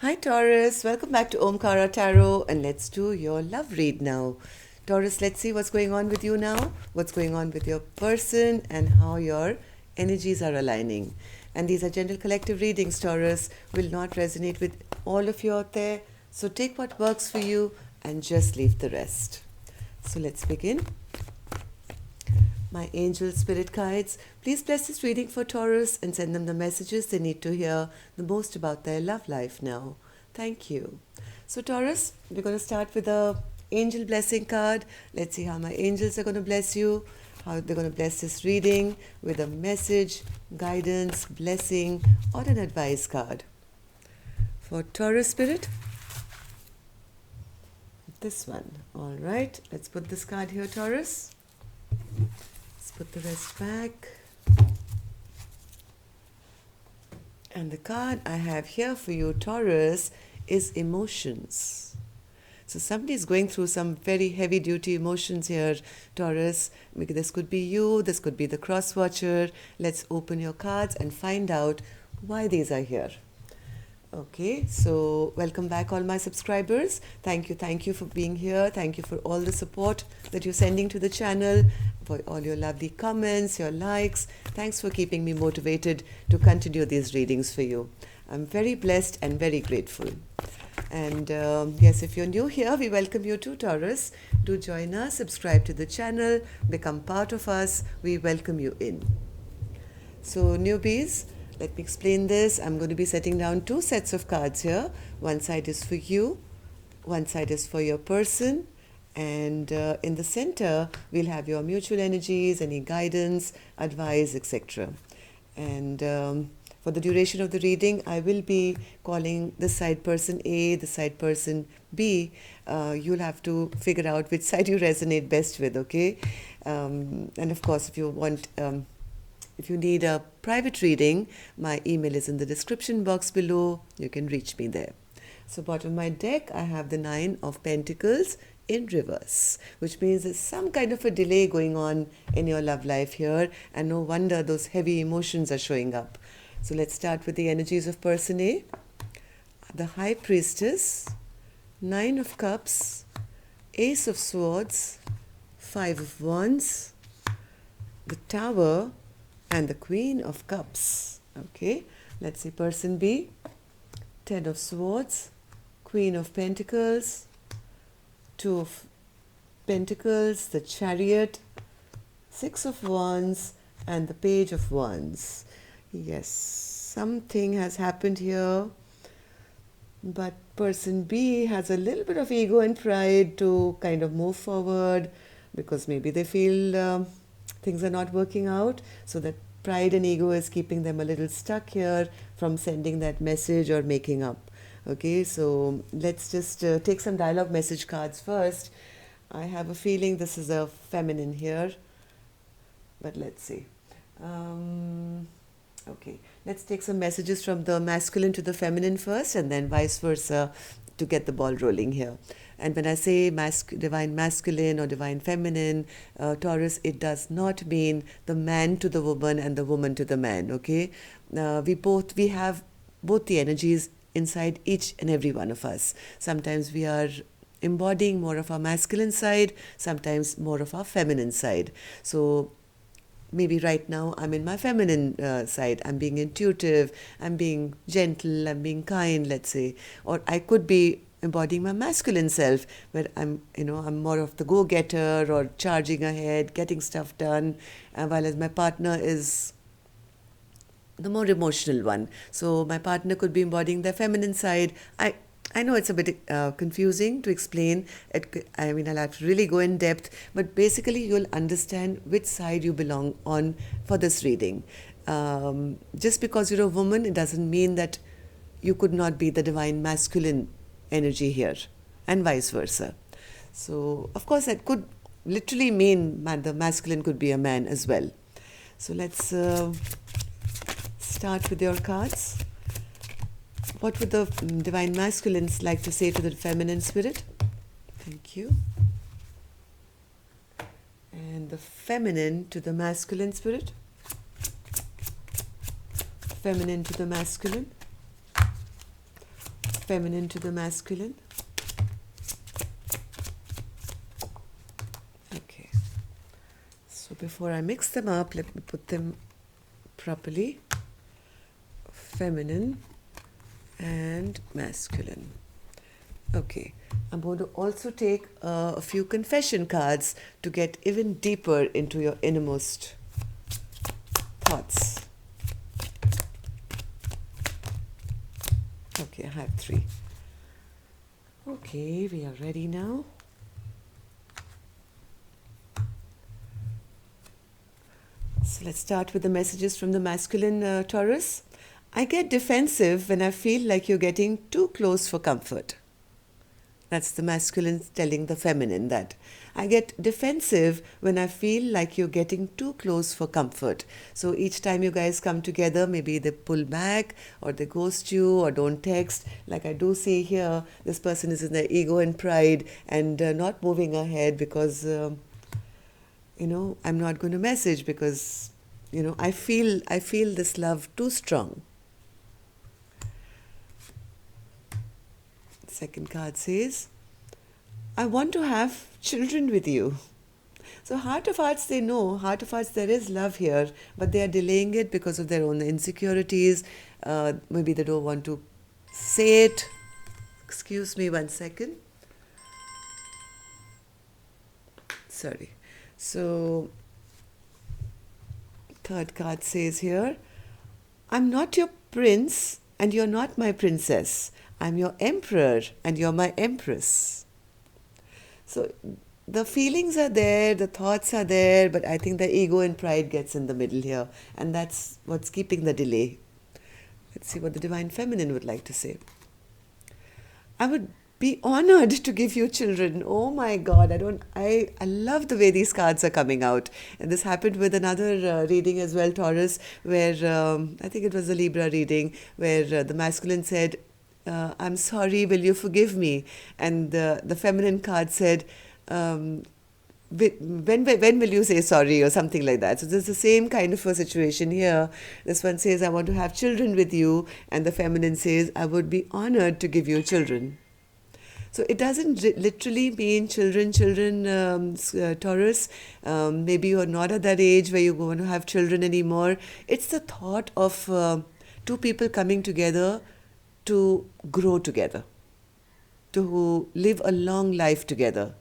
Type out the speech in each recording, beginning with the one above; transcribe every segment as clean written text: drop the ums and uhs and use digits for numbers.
Hi Taurus, welcome back to Omkara Tarot and let's do your love read now. Taurus, let's see what's going on with you now, what's going on with your person and how your energies are aligning. And these are general collective readings, Taurus, will not resonate with all of you out there. So take what works for you and just leave the rest. So let's begin. My angel spirit guides, please bless this reading for Taurus and send them the messages they need to hear the most about their love life now. Thank you. So Taurus, we're going to start with a angel blessing card. Let's see how my angels are going to bless you, how they're going to bless this reading with a message, guidance, blessing, or an advice card. For Taurus spirit, this one. All right, let's put this card here, Taurus. Put the rest back. And the card I have here for you, Taurus, is emotions. So somebody is going through some very heavy duty emotions here, Taurus. This could be you, this could be the cross watcher. Let's open your cards and find out why these are here. Okay, so welcome back all my subscribers. Thank you for being here. Thank you for all the support that you're sending to the channel, for all your lovely comments, your likes. Thanks for keeping me motivated to continue these readings for you. I'm very blessed and very grateful. And yes, if you're new here, we welcome you to Taurus. Do join us, subscribe to the channel, become part of us. We welcome you in. So newbies, let me explain this. I'm going to be setting down two sets of cards here. One side is for you, one side is for your person, and in the center we'll have your mutual energies, any guidance, advice, etc. And for the duration of the reading, I will be calling the side person A, the side person B. You'll have to figure out which side you resonate best with, okay? And of course, if you want if you need a private reading, my email is in the description box below. You can reach me there. So bottom of my deck, I have the 9 of Pentacles in reverse, which means there's some kind of a delay going on in your love life here, and no wonder those heavy emotions are showing up. So let's start with the energies of person A. The High Priestess, 9 of Cups, Ace of Swords, 5 of Wands, the Tower, and the Queen of Cups. Okay, let's see person B. 10 of Swords, Queen of Pentacles, 2 of Pentacles, the Chariot, 6 of Wands, and the Page of Wands. Yes, something has happened here, but person B has a little bit of ego and pride to kind of move forward, because maybe they feel things are not working out, so that pride and ego is keeping them a little stuck here from sending that message or making up. Okay, so let's just take some dialogue message cards first. I have a feeling this is a feminine here, but let's see. Okay, let's take some messages from the masculine to the feminine first, and then vice versa to get the ball rolling here. And when I say divine masculine or divine feminine, Taurus, it does not mean the man to the woman and the woman to the man, okay? We have both the energies inside each and every one of us. Sometimes we are embodying more of our masculine side, sometimes more of our feminine side. So maybe right now I'm in my feminine side. I'm being intuitive, I'm being gentle, I'm being kind, let's say. Or I could be embodying my masculine self, where I'm more of the go-getter or charging ahead, getting stuff done, while as my partner is the more emotional one. So my partner could be embodying their feminine side. I know it's a bit confusing to explain. I'll have to really go in depth, but basically you'll understand which side you belong on for this reading. Just because you're a woman, it doesn't mean that you could not be the divine masculine energy here, and vice versa. So, of course, that could literally mean the masculine could be a man as well. So let's start with your cards. What would the divine masculines like to say to the feminine spirit? Thank you. And the feminine to the masculine spirit. Feminine to the masculine. feminine to the masculine. Okay. So before I mix them up, let me put them properly. Feminine and masculine. Okay. I'm going to also take a few confession cards to get even deeper into your innermost thoughts. Okay, I have 3. Okay, we are ready now. So let's start with the messages from the masculine Taurus. I get defensive when I feel like you're getting too close for comfort. That's the masculine telling the feminine that. I get defensive when I feel like you're getting too close for comfort. So each time you guys come together, maybe they pull back or they ghost you or don't text. Like I do see here, this person is in their ego and pride and not moving ahead because, I'm not going to message because, I feel this love too strong. Second card says, I want to have children with you. So heart of hearts, they know, heart of hearts, there is love here, but they are delaying it because of their own insecurities. Maybe they don't want to say it. Excuse me 1 second. Sorry. So, third card says here, I'm not your prince and you're not my princess. I'm your emperor and you're my empress. So the feelings are there, the thoughts are there, but I think the ego and pride gets in the middle here. And that's what's keeping the delay. Let's see what the Divine Feminine would like to say. I would be honored to give you children. Oh my God, I love the way these cards are coming out. And this happened with another reading as well, Taurus, where I think it was a Libra reading, where the masculine said, I'm sorry, will you forgive me? And the feminine card said, when will you say sorry or something like that. So there's the same kind of a situation here. This one says, I want to have children with you. And the feminine says, I would be honored to give you children. So it doesn't literally mean children, Taurus. Maybe you're not at that age where you're going to have children anymore. It's the thought of two people coming together to grow together, to live a long life together.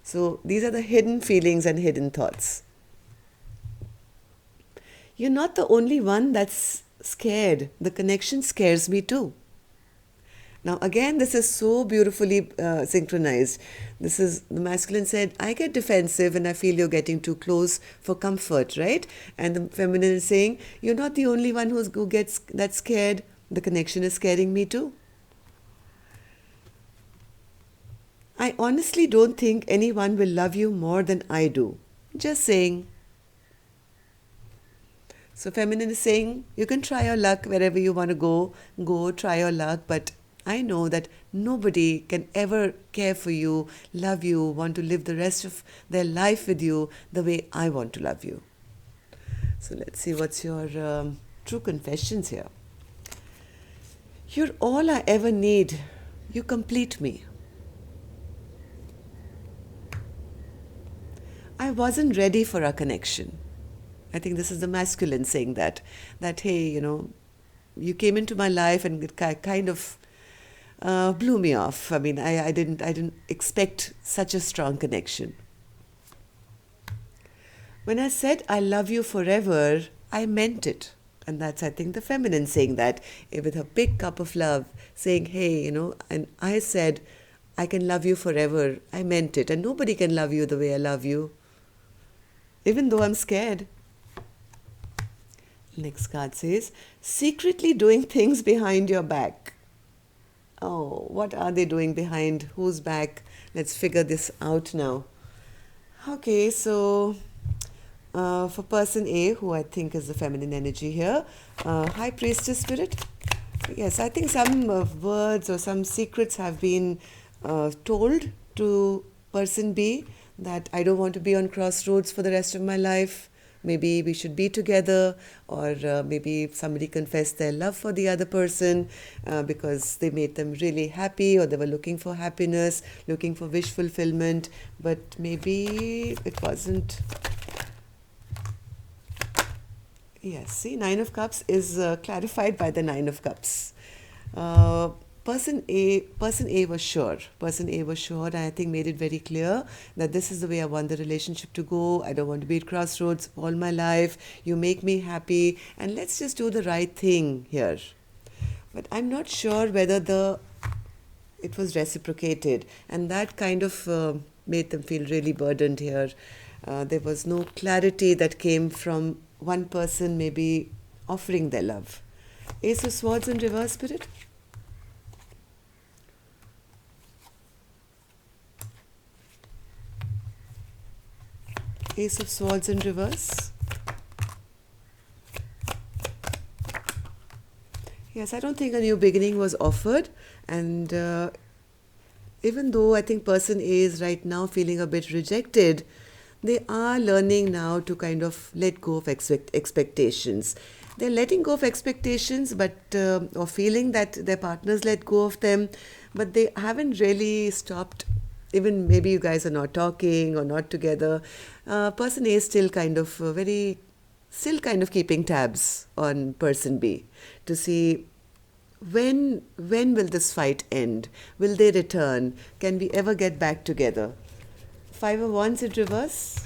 So these are the hidden feelings and hidden thoughts. You're not the only one that's scared. The connection scares me too. Now again, this is so beautifully synchronized. This is, the masculine said, I get defensive and I feel you're getting too close for comfort, right? And the feminine is saying, you're not the only one who gets that scared. The connection is scaring me too. I honestly don't think anyone will love you more than I do. Just saying. So feminine is saying, you can try your luck wherever you want to go, try your luck, but I know that nobody can ever care for you, love you, want to live the rest of their life with you the way I want to love you. So let's see what's your true confessions here. You're all I ever need. You complete me. I wasn't ready for our connection. I think this is the masculine saying that hey, you came into my life and it kind of blew me off. I mean, I didn't expect such a strong connection. When I said I love you forever, I meant it. And that's, I think, the feminine saying that with a big cup of love, saying, hey, and I said, I can love you forever. I meant it. And nobody can love you the way I love you, even though I'm scared. Next card says, secretly doing things behind your back. Oh, what are they doing behind whose back? Let's figure this out now. Okay, so for person A, who I think is the feminine energy here, High Priestess Spirit. Yes, I think some words or some secrets have been told to person B that I don't want to be on crossroads for the rest of my life. maybe we should be together, or maybe somebody confessed their love for the other person because they made them really happy, or they were looking for happiness, looking for wish fulfillment, but maybe it wasn't. Yes, see, Nine of Cups is clarified by the Nine of Cups. Uh, person A was sure. Person A was sure, and I think made it very clear that this is the way I want the relationship to go. I don't want to be at crossroads all my life. You make me happy, and let's just do the right thing here. But I'm not sure whether it was reciprocated, and that kind of made them feel really burdened here. There was no clarity that came from one person maybe offering their love. Ace of Swords in reverse, Spirit. Ace of Swords in reverse. Yes, I don't think a new beginning was offered, and even though I think person A is right now feeling a bit rejected, they are learning now to kind of let go of expectations. They're letting go of expectations, but or feeling that their partners let go of them, but they haven't really stopped. Even maybe you guys are not talking or not together. Person A is still kind of still kind of keeping tabs on person B to see when will this fight end? Will they return? Can we ever get back together? Five of Wands in reverse.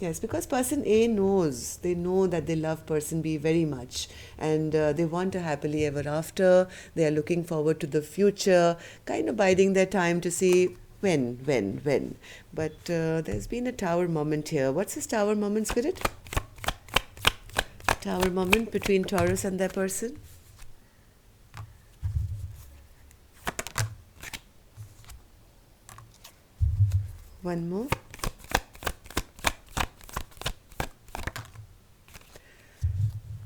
Yes, because person A knows, they know that they love person B very much, and they want a happily ever after. They are looking forward to the future, kind of biding their time to see when. But there's been a tower moment here. What's this tower moment, Spirit? Tower moment between Taurus and their person. One more.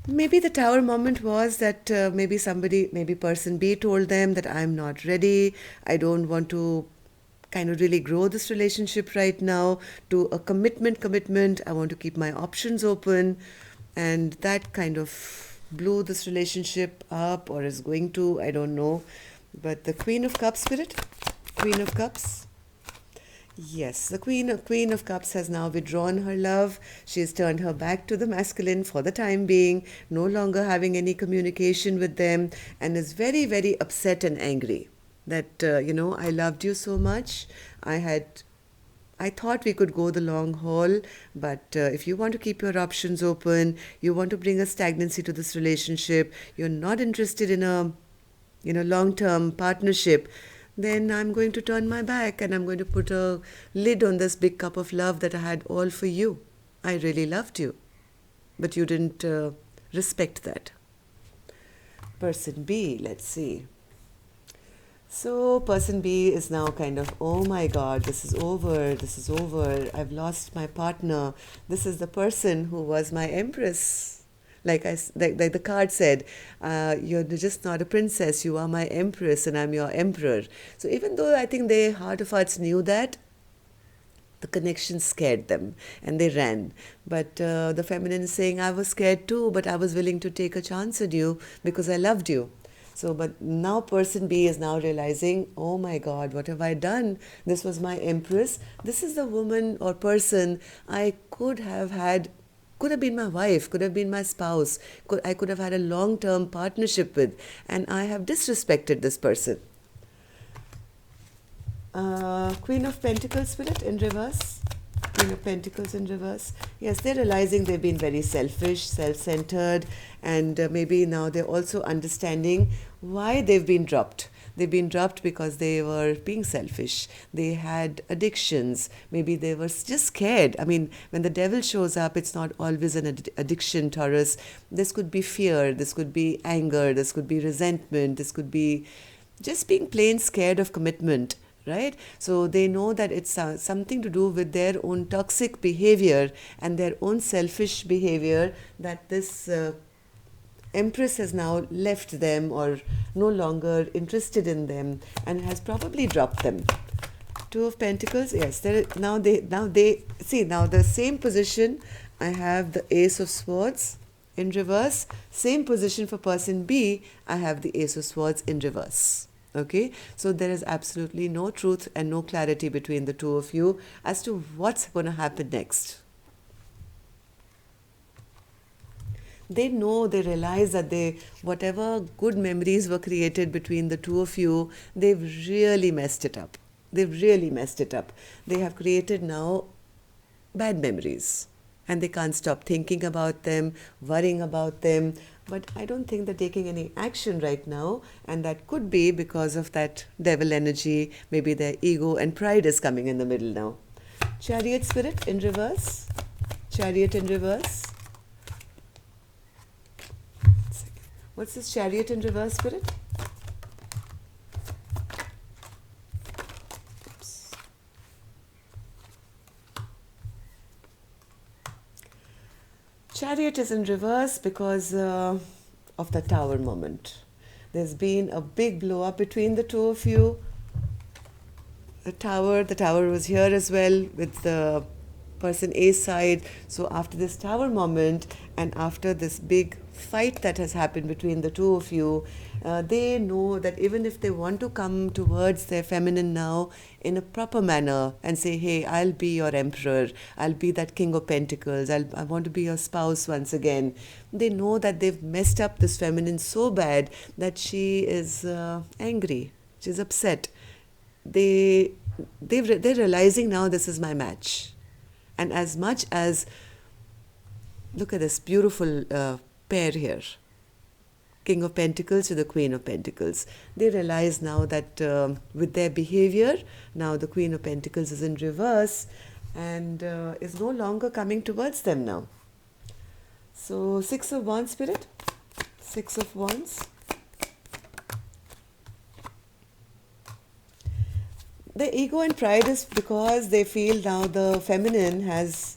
Maybe the tower moment was that maybe person B told them that I'm not ready. I don't want to kind of really grow this relationship right now to a commitment. I want to keep my options open. And that kind of blew this relationship up, or is going to, I don't know. But the Queen of Cups, Spirit? Queen of Cups. Yes, the Queen of Cups has now withdrawn her love. She has turned her back to the masculine for the time being, no longer having any communication with them, and is very, very upset and angry that, I loved you so much. I thought we could go the long haul, but if you want to keep your options open, you want to bring a stagnancy to this relationship, you're not interested in a long-term partnership, then I'm going to turn my back and I'm going to put a lid on this big cup of love that I had all for you. I really loved you, but you didn't respect that. Person B, let's see. So person B is now kind of, oh my God, this is over, I've lost my partner. This is the person who was my empress. Like the card said, you're just not a princess, you are my empress and I'm your emperor. So even though I think they heart of hearts knew that, the connection scared them and they ran. But the feminine is saying, I was scared too, but I was willing to take a chance on you because I loved you. So, but now person B is now realizing, oh my God, what have I done? This was my empress. This is the woman or person I could have been my wife, could have been my spouse, I could have had a long-term partnership with, and I have disrespected this person. Queen of Pentacles, Spirit, in reverse. Queen of Pentacles in reverse. Yes, they're realizing they've been very selfish, self-centered, and maybe now they're also understanding why they've been dropped. They've been dropped because they were being selfish. They had addictions. Maybe they were just scared. I mean, when the devil shows up, it's not always an addiction, Taurus. This could be fear. This could be anger. This could be resentment. This could be just being plain scared of commitment, right? So they know that it's something to do with their own toxic behavior and their own selfish behavior that this Empress has now left them or no longer interested in them and has probably dropped them. Two of Pentacles, yes. Now the same position I have the Ace of Swords in reverse. Same position for person B, I have the Ace of Swords in reverse. Okay, so there is absolutely no truth and no clarity between the two of you as to what's going to happen next. They know, they realize that whatever good memories were created between the two of you, they've really messed it up. They've really messed it up. They have created now bad memories, and they can't stop thinking about them, worrying about them. But I don't think they're taking any action right now, and that could be because of that devil energy. Maybe their ego and pride is coming in the middle now. Chariot spirit in reverse. Chariot in reverse. What's this chariot in reverse, spirit? Oops. Chariot is in reverse because of the tower moment. There's been a big blow up between the two of you. The tower was here as well with the person A's side. So after this tower moment and after this big fight that has happened between the two of you, they know that even if they want to come towards their feminine now in a proper manner and say, hey, I'll be your emperor, I'll be that king of pentacles, I want to be your spouse once again, they know that they've messed up this feminine so bad that she is angry, she's upset. They're realizing now this is my match. And as much as, look at this beautiful pair here, King of Pentacles to the Queen of Pentacles. They realize now that with their behavior, now the Queen of Pentacles is in reverse and is no longer coming towards them now. So 6 of Wands, spirit. 6 of Wands. The ego and pride is because they feel now the feminine has...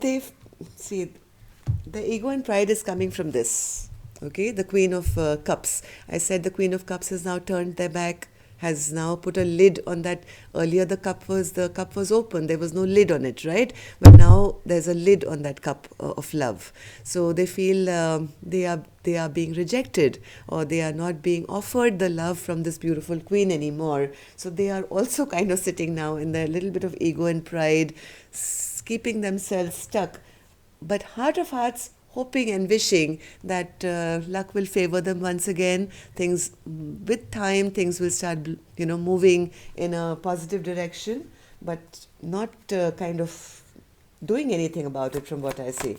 The ego and pride is coming from this. Okay, the Queen of Cups. I said the Queen of Cups has now turned their back, has now put a lid on that. Earlier the cup was open, there was no lid on it, right? But now there's a lid on that cup of love. So they feel they are being rejected, or they are not being offered the love from this beautiful queen anymore. So they are also kind of sitting now in their little bit of ego and pride, keeping themselves stuck. But heart of hearts, hoping and wishing that luck will favor them once again. Things, with time, things will start, moving in a positive direction, but not kind of doing anything about it from what I see.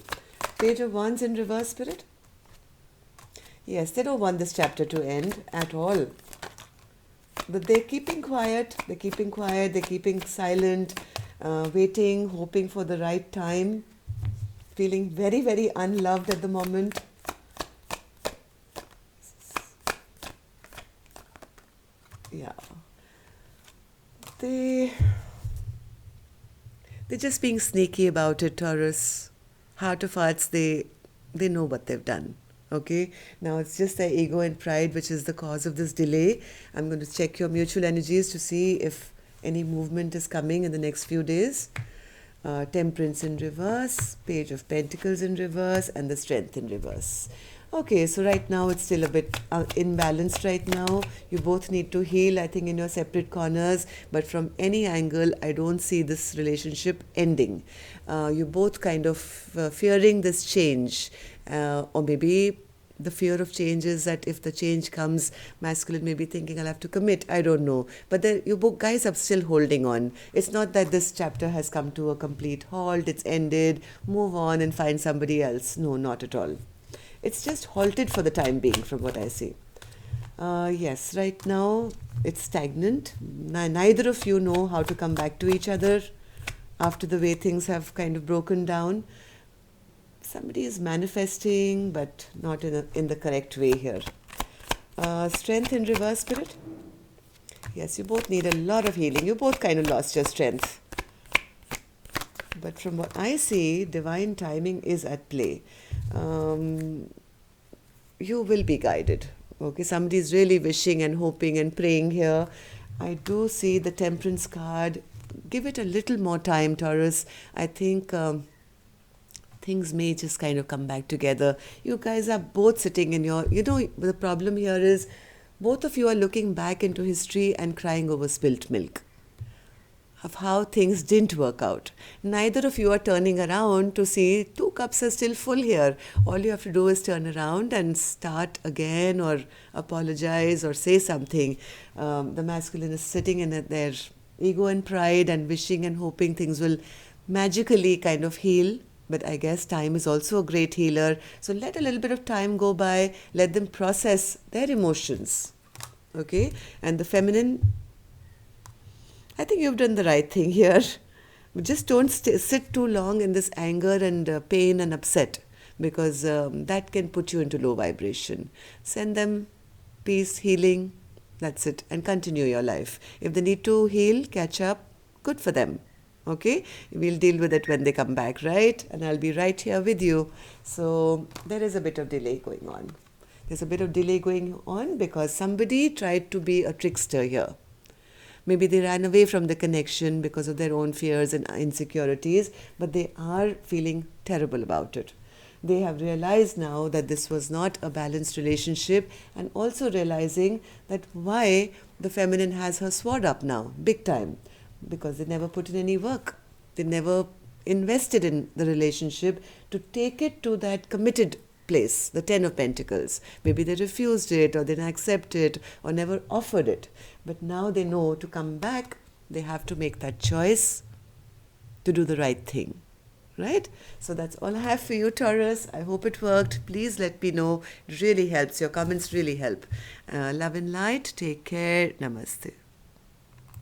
Page of Wands in reverse, spirit. Yes, they don't want this chapter to end at all. But they're keeping quiet, they're keeping silent, waiting, hoping for the right time. Feeling very, very unloved at the moment. Yeah. They're just being sneaky about it, Taurus. Heart of hearts, they know what they've done. Okay, now it's just their ego and pride which is the cause of this delay. I'm going to check your mutual energies to see if any movement is coming in the next few days. Temperance in reverse, Page of Pentacles in reverse, and the Strength in reverse. Okay, so right now it's still a bit imbalanced right now. You both need to heal, I think, in your separate corners. But from any angle, I don't see this relationship ending. You're both kind of fearing this change. Or maybe the fear of change is that if the change comes, masculine may be thinking, I'll have to commit. I don't know. But then you both guys are still holding on. It's not that this chapter has come to a complete halt. It's ended. Move on and find somebody else. No, not at all. It's just halted for the time being from what I see. Yes, right now it's stagnant. Neither of you know how to come back to each other after the way things have kind of broken down. Somebody is manifesting, but not in the correct way here. Strength in reverse, spirit. Yes, you both need a lot of healing. You both kind of lost your strength. But from what I see, divine timing is at play. You will be guided. Okay, somebody is really wishing and hoping and praying here. I do see the Temperance card give it a little more time, Taurus. I think things may just kind of come back together. You guys are both sitting in your, the problem here is both of you are looking back into history and crying over spilt milk of how things didn't work out. Neither of you are turning around to see 2 cups are still full here. All you have to do is turn around and start again, or apologize or say something. The masculine is sitting in their ego and pride and wishing and hoping things will magically kind of heal. But I guess time is also a great healer. So let a little bit of time go by. Let them process their emotions. Okay? And the feminine, I think you've done the right thing here. Just don't sit too long in this anger and pain and upset, because that can put you into low vibration. Send them peace, healing, that's it, and continue your life. If they need to heal, catch up, good for them. Okay? We'll deal with it when they come back, right? And I'll be right here with you. So there is a bit of delay going on. There's a bit of delay going on because somebody tried to be a trickster here. Maybe they ran away from the connection because of their own fears and insecurities, but they are feeling terrible about it. They have realized now that this was not a balanced relationship, and also realizing that why the feminine has her sword up now, big time, because they never put in any work. They never invested in the relationship to take it to that committed place, the 10 of Pentacles. Maybe they refused it, or they didn't accept it, or never offered it. But now they know to come back, they have to make that choice to do the right thing. Right? So that's all I have for you, Taurus. I hope it worked. Please let me know. It really helps. Your comments really help. Love and light. Take care. Namaste.